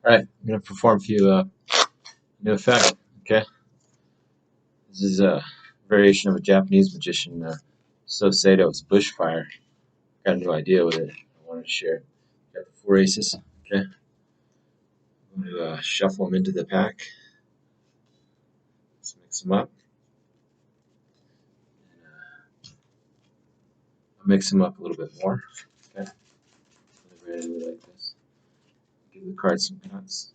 Alright, I'm going to perform for you a new effect, okay? This is a variation of a Japanese magician, Soseido's Bushfire. Got a new idea with it I wanted to share. Got the 4 aces, okay? I'm going to shuffle them into the pack. Let's mix them up. And, I'll mix them up a little bit more, okay? Randomly like this. Give the card some cuts.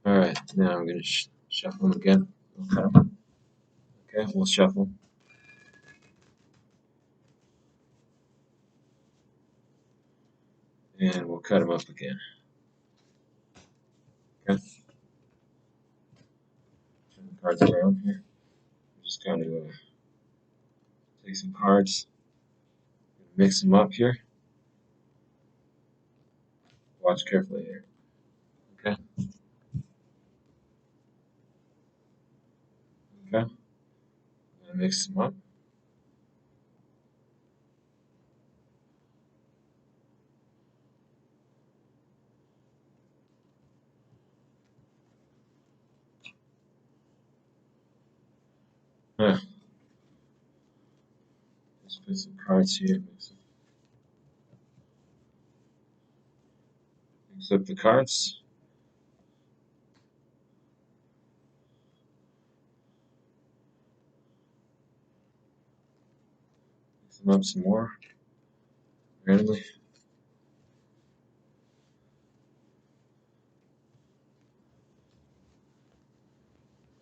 Alright, now I'm going to shuffle them again. We'll cut them. Okay, we'll shuffle. And we'll cut them up again. Okay. Turn the cards around here. I'm just going to take some cards, mix them up here. Watch carefully here. Okay. Okay. I'm going to mix them up. Just put some cards here. Mix up the cards. Mix them up some more. Randomly.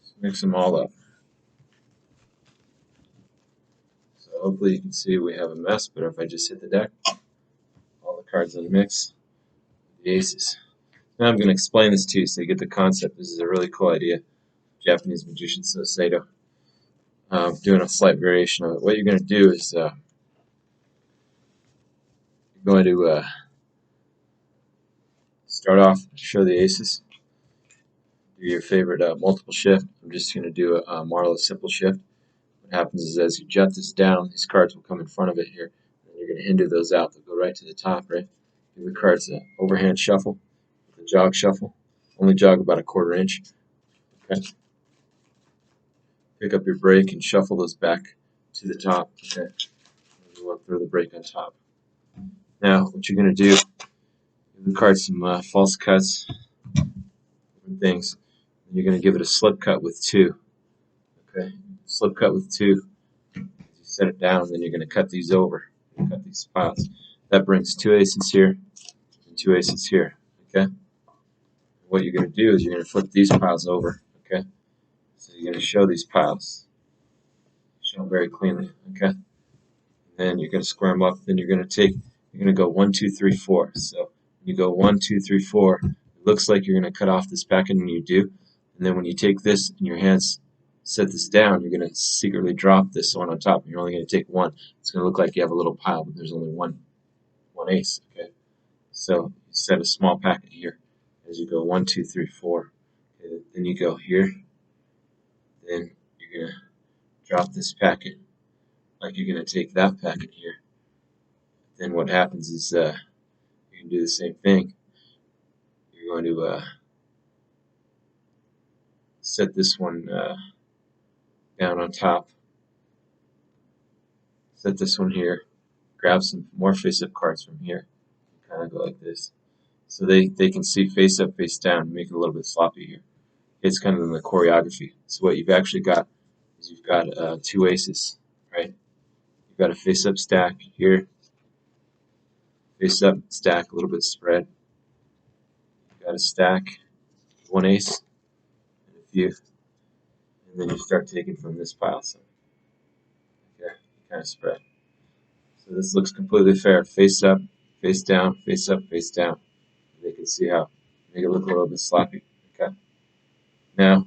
Just mix them all up. So hopefully you can see we have a mess, but if I just hit the deck, all the cards in the mix, the aces. Now I'm going to explain this to you so you get the concept. This is a really cool idea. Japanese magician Soseido. Doing a slight variation of it. What you're going to do is you're going to start off, show the aces, do your favorite multiple shift. I'm just going to do a Marla simple shift. What happens is as you jut this down, these cards will come in front of it here, and you're going to hinder those out. They'll go right to the top, right? Give the cards an overhand shuffle, the jog shuffle. Only jog about a 1/4 inch. Okay. Pick up your break and shuffle those back to the top. Okay. You want to throw the break on top. Now, what you're going to do, give the card some false cuts, different things. And you're going to give it a slip cut with 2. Okay. Slip cut with 2. As you set it down, then you're going to cut these over. Cut these spots. That brings 2 aces here and 2 aces here. Okay. What you're going to do is you're going to flip these piles over. Okay. So you're going to show these piles. Show them very cleanly. Okay. And then you're going to square them up. Then you're going to go 1, 2, 3, 4. So you go 1, 2, 3, 4. It looks like you're going to cut off this packet, and you do. And then when you take this in your hands, set this down, you're going to secretly drop this one on top, and you're only going to take 1. It's going to look like you have a little pile, but there's only one ace. Okay. So you set a small packet here as you go 1, 2, 3, 4. Okay. Then you go here. Then you're going to drop this packet like you're going to take that packet here. Then what happens is you can do the same thing. You're going to set this one down on top. Set this one here. Grab some more face-up cards from here. Kind of go like this. So they can see face-up, face-down. Make it a little bit sloppy here. It's kind of in the choreography. So what you've actually got is you've got 2 aces, right? You've got a face-up stack here. Face-up stack, a little bit spread. You've got a stack, 1 ace, and a few. And then you start taking from this pile. So, okay, kind of spread. So this looks completely fair. Face up, face down, face up, face down. They can see how make it look a little bit sloppy. Okay. Now,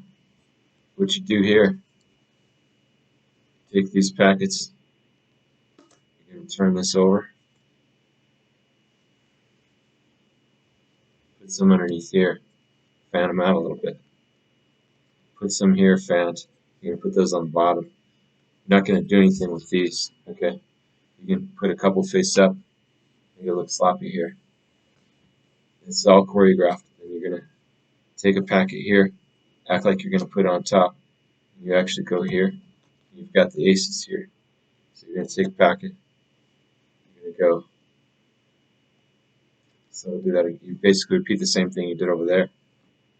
what you do here, take these packets. You're going to turn this over. Put some underneath here. Fan them out a little bit. Put some here, fanned. You're going to put those on the bottom. You're not going to do anything with these. Okay. You can put a couple face up. Make it look sloppy here. This is all choreographed. Then you're going to take a packet here, act like you're going to put it on top. You actually go here. You've got the aces here. So you're going to take a packet. You're going to go. So do that. You basically repeat the same thing you did over there,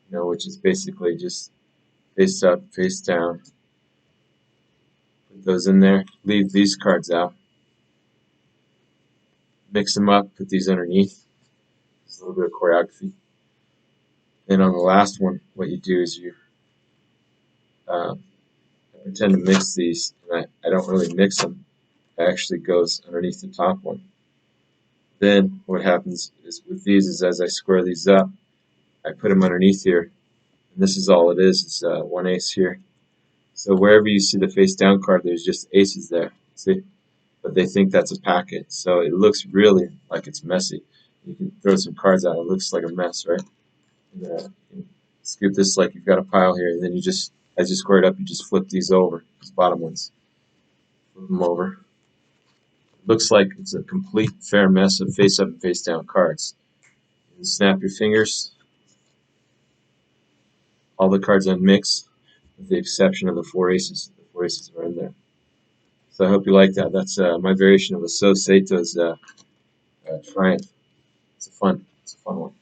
which is basically just face up, face down. Put those in there. Leave these cards out. Mix them up. Put these underneath. Just a little bit of choreography. And on the last one, what you do is you I pretend to mix these, and I don't really mix them. It actually goes underneath the top one. Then what happens is with these is as I square these up, I put them underneath here, and this is all it is. It's one ace here. So wherever you see the face down card, there's just aces there. See, but they think that's a packet, so it looks really like it's messy. You can throw some cards out; it looks like a mess, right? And, you can scoop this like you've got a pile here, and then as you square it up, you just flip these over, these bottom ones. Flip them over. It looks like it's a complete fair mess of face up and face down cards. You snap your fingers. All the cards unmix, with the exception of the four aces. The four aces are in there. So I hope you like that. That's my variation of a So Sato's Triumph. It's a fun one.